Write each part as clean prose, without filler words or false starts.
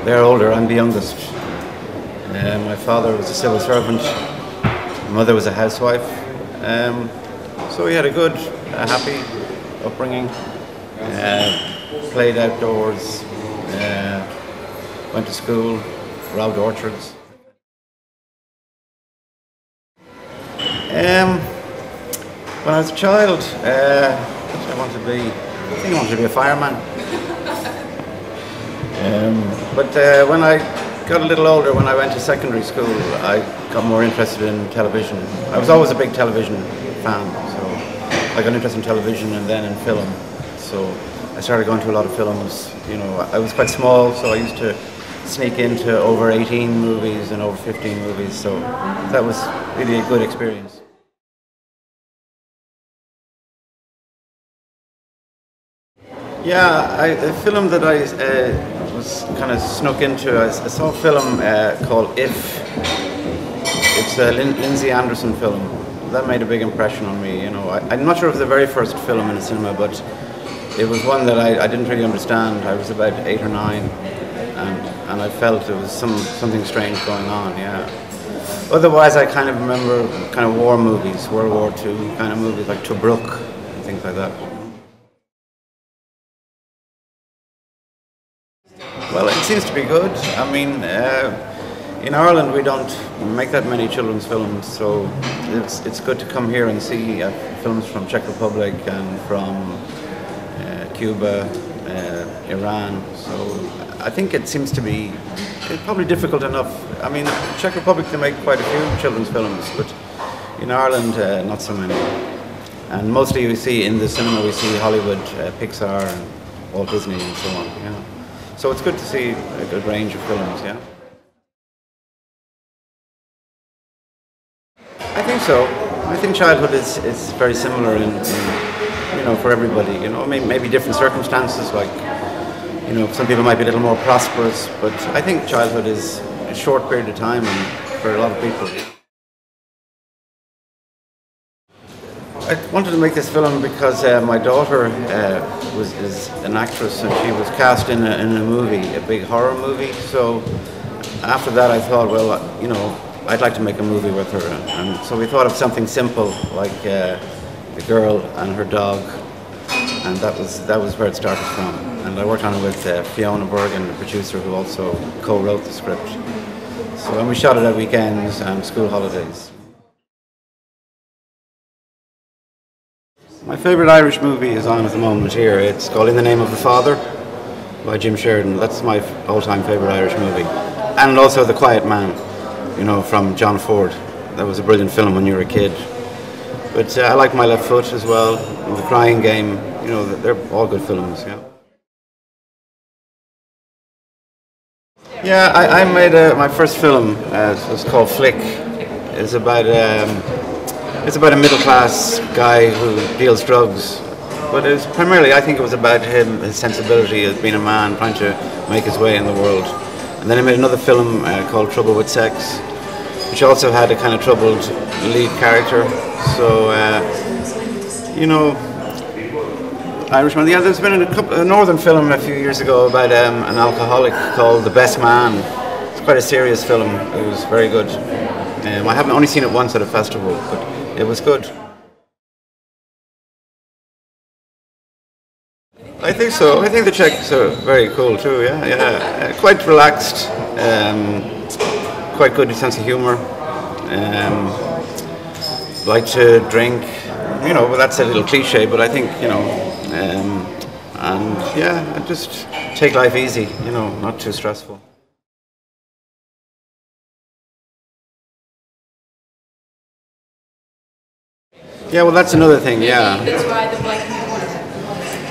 They're older. I'm the youngest. My father was a civil servant. My mother was a housewife. So we had a good, happy upbringing. Played outdoors. Went to school. Robbed orchards. When I was a child, what did I want to be? I think I wanted to be a fireman. But when I got a little older, when I went to secondary school, I got more interested in television. I was always a big television fan, so I got interested in television and then in film. So I started going to a lot of films. You know, I was quite small, so I used to sneak into over 18 movies and over 15 movies. So that was really a good experience. Yeah, a film that I was kind of snuck into. I saw a film called If. It's a Lindsay Anderson film. That made a big impression on me. You know, I'm not sure it was the very first film in the cinema, but it was one that I didn't really understand. I was about 8 or 9, and I felt there was something strange going on. Yeah. Otherwise, I kind of remember kind of war movies, World War II kind of movies like Tobruk and things like that. Well, it seems to be good. I mean, in Ireland we don't make that many children's films, so it's good to come here and see films from Czech Republic and from Cuba, Iran. So I think it seems to be probably difficult enough. I mean, Czech Republic they make quite a few children's films, but in Ireland not so many. And mostly we see in the cinema we see Hollywood, Pixar, and Walt Disney and so on. Yeah. So it's good to see a good range of films, yeah. I think so. I think childhood is very similar in you know, for everybody. You know, maybe different circumstances. Like, you know, some people might be a little more prosperous, but I think childhood is a short period of time, and for a lot of people. I wanted to make this film because my daughter is an actress, and she was cast in a movie, a big horror movie. So after that I thought, well, you know, I'd like to make a movie with her. And so we thought of something simple, like a girl and her dog, and that was where it started from. And I worked on it with Fiona Bergen, the producer, who also co-wrote the script. So, and we shot it at weekends and school holidays. My favourite Irish movie is on at the moment here. It's called In the Name of the Father by Jim Sheridan. That's my all-time favourite Irish movie. And also The Quiet Man, you know, from John Ford. That was a brilliant film when you were a kid. But I like My Left Foot as well, and The Crying Game. You know, they're all good films, yeah. Yeah, I made my first film. It was called Flick. It's about a middle-class guy who deals drugs, but it's primarily, I think it was about him, his sensibility as being a man trying to make his way in the world. And then I made another film called Trouble with Sex, which also had a kind of troubled lead character. So, you know, Irishman. Yeah, there's been a northern film a few years ago about an alcoholic called The Best Man. It's quite a serious film. It was very good. I haven't only seen it once at a festival, but it was good. I think so. I think the Czechs are very cool too. Yeah. Quite relaxed, quite good sense of humour. Like to drink. You know, well, that's a little cliche, but I think, you know, and yeah, just take life easy. You know, not too stressful. Yeah, well, that's another thing. Yeah.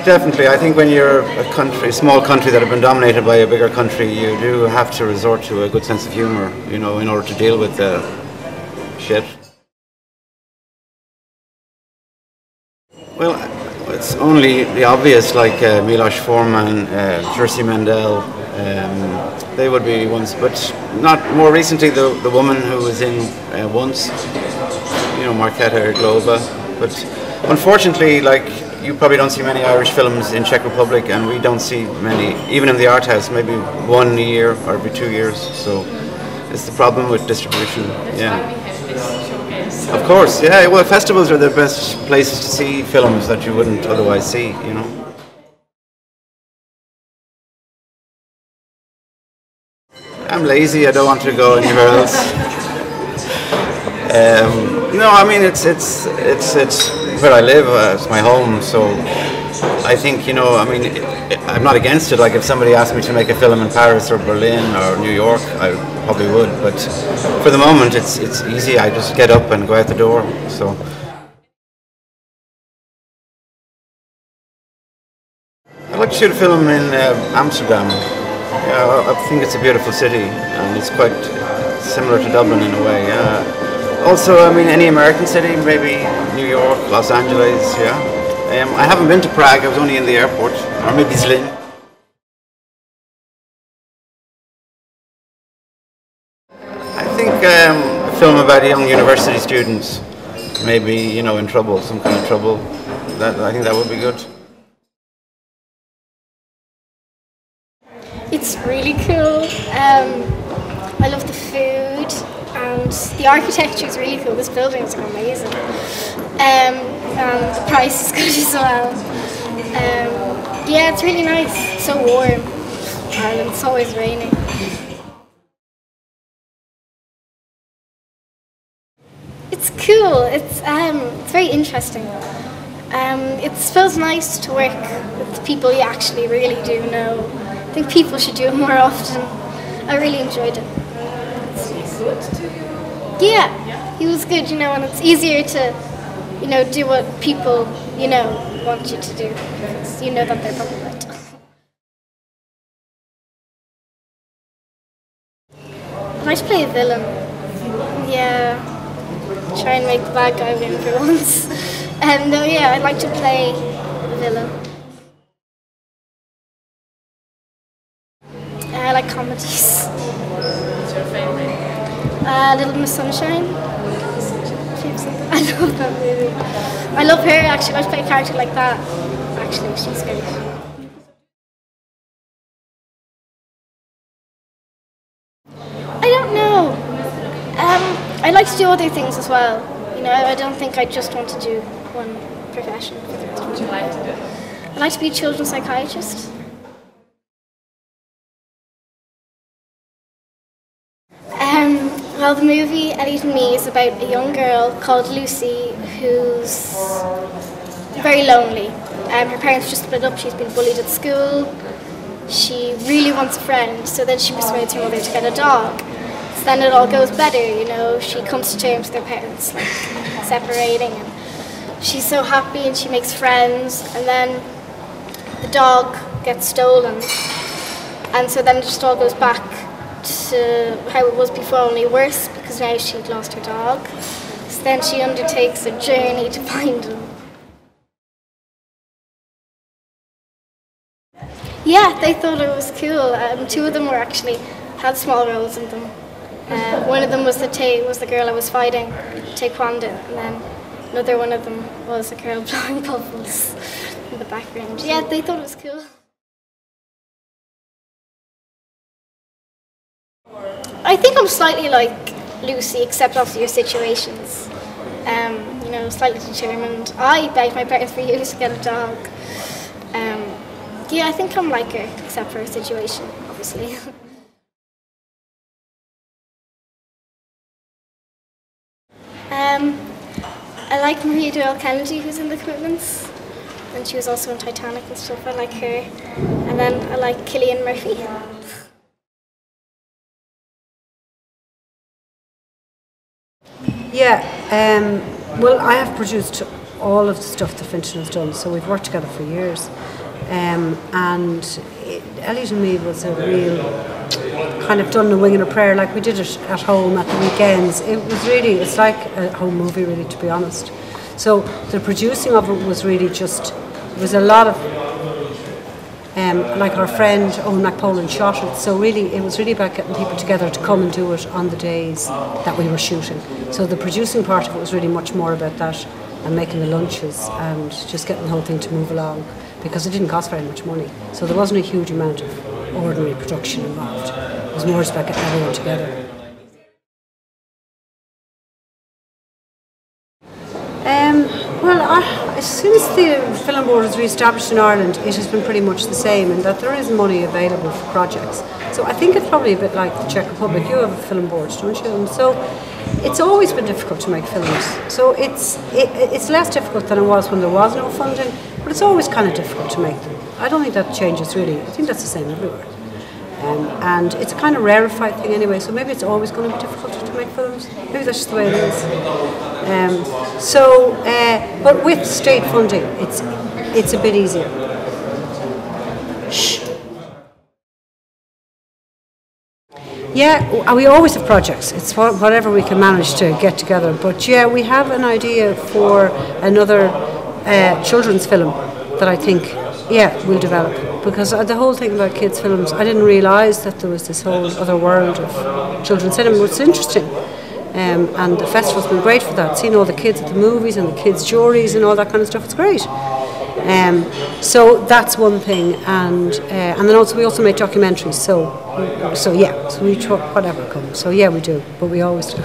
Definitely, I think when you're a small country that have been dominated by a bigger country, you do have to resort to a good sense of humour, you know, in order to deal with the shit. Well, it's only the obvious, like Milos Forman, Jerzy Mendel, they would be ones, but not more recently the woman who was in Once, you know, Marketa Globa. But unfortunately, like, you probably don't see many Irish films in Czech Republic, and we don't see many, even in the art house, maybe one a year or every 2 years. So it's the problem with distribution. Yeah. Of course, yeah. Well, festivals are the best places to see films that you wouldn't otherwise see, you know. I'm lazy. I don't want to go anywhere else. No, I mean it's where I live. It's my home, so I think, you know. I mean, I'm not against it. Like if somebody asked me to make a film in Paris or Berlin or New York, I probably would. But for the moment, it's easy. I just get up and go out the door. So. I'd like to shoot a film in Amsterdam. Yeah, I think it's a beautiful city, and it's quite similar to Dublin in a way. Also, I mean, any American city, maybe New York, Los Angeles, yeah. I haven't been to Prague, I was only in the airport, or maybe Zlin. I think a film about young university students, maybe, you know, in trouble, some kind of trouble. I think that would be good. It's really cool. I love the food, and the architecture is really cool. This building is amazing. And the price is good as well. Yeah, it's really nice. It's so warm. Ireland, it's always raining. It's cool. It's very interesting. It feels nice to work with people you actually really do know. I think people should do it more often. I really enjoyed it. Was he good to you? Yeah, he was good, you know, and it's easier to, you know, do what people, you know, want you to do, because you know that they're probably right. I might play a villain. Yeah, try and make the bad guy win for once. No, yeah, I'd like to play a villain. I like comedies. What's your favourite? Little Miss Sunshine. I love that movie. I love her, actually. I'd play a character like that. Actually, she's great. I don't know. I like to do other things as well. You know, I don't think I just want to do one profession. What would you like to do? I'd like to be a children's psychiatrist. Well, the movie Elliot and Me is about a young girl called Lucy who's very lonely. Her parents just split up, she's been bullied at school. She really wants a friend, so then she persuades her mother to get a dog. So then it all goes better, you know. She comes to terms with her parents, like separating, and she's so happy and she makes friends, and then the dog gets stolen. And so then it just all goes back to how it was before, only worse, because now she'd lost her dog. So then she undertakes a journey to find him. Yeah, they thought it was cool. Two of them were actually had small roles in them. One of them was the girl I was fighting, Taekwondo, and then another one of them was a girl blowing bubbles in the background. Yeah, they thought it was cool. I think I'm slightly like Lucy, except after your situations. You know, slightly determined. I begged my parents for years to get a dog. Yeah, I think I'm like her, except for her situation, obviously. I like Maria Doyle Kennedy, who's in The Commitments, and she was also in Titanic and stuff. I like her. And then I like Cillian Murphy. Yeah, well, I have produced all of the stuff that Fintan has done, so we've worked together for years. And Elliot and Me was a real kind of done a wing and a prayer, like we did it at home at the weekends. It was really, it's like a home movie, really, to be honest. So the producing of it was really just, it was a lot of, like our friend Owen McPolan shot it, so really it was really about getting people together to come and do it on the days that we were shooting. So the producing part of it was really much more about that, and making the lunches and just getting the whole thing to move along, because it didn't cost very much money. So there wasn't a huge amount of ordinary production involved. It was more just about getting everyone together. Since the film board was re-established in Ireland, it has been pretty much the same, in that there is money available for projects. So I think it's probably a bit like the Czech Republic. You have a film board, don't you? And so it's always been difficult to make films. So it's less difficult than it was when there was no funding, but it's always kind of difficult to make them. I don't think that changes really. I think that's the same everywhere. And it's a kind of rarefied thing anyway, so maybe it's always going to be difficult to make films. Maybe that's just the way it is. But with state funding, it's a bit easier. Shh. Yeah, we always have projects. It's whatever we can manage to get together. But yeah, we have an idea for another children's film that I think, we'll develop. Because the whole thing about kids' films, I didn't realise that there was this whole other world of children's cinema. It's interesting. And the festival's been great for that. Seeing all the kids at the movies and the kids' juries and all that kind of stuff, it's great. So that's one thing, and then also we also make documentaries. So we try whatever comes. So yeah, we do, but we always do.